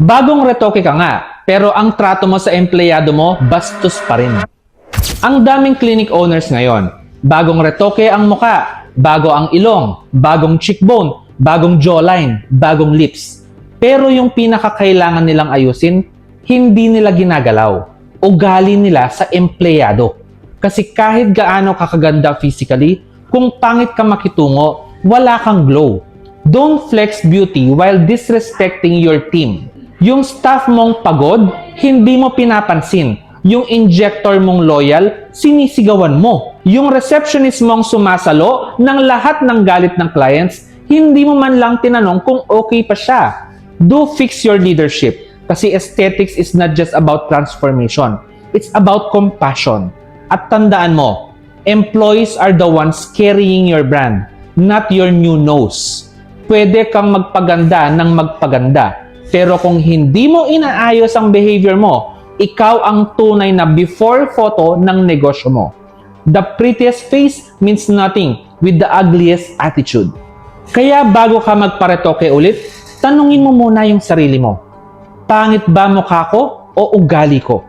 Bagong retoke ka nga, pero ang trato mo sa empleyado mo, bastos pa rin. Ang daming clinic owners ngayon, bagong retoke ang muka, bago ang ilong, bagong cheekbone, bagong jawline, bagong lips. Pero yung pinakakailangan nilang ayusin, hindi nila ginagalaw. Ugali nila sa empleyado. Kasi kahit gaano kakaganda physically, kung pangit ka makitungo, wala kang glow. Don't flex beauty while disrespecting your team. Yung staff mong pagod, hindi mo pinapansin. Yung injector mong loyal, sinisigawan mo. Yung receptionist mong sumasalo ng lahat ng galit ng clients, hindi mo man lang tinanong kung okay pa siya. Do fix your leadership. Kasi aesthetics is not just about transformation. It's about compassion. At tandaan mo, employees are the ones carrying your brand, not your new nose. Pwede kang magpaganda ng magpaganda. Pero kung hindi mo inaayos ang behavior mo, ikaw ang tunay na before photo ng negosyo mo. The prettiest face means nothing with the ugliest attitude. Kaya bago ka magparetoke ulit, tanungin mo muna yung sarili mo. Pangit ba mukha ko o ugali ko?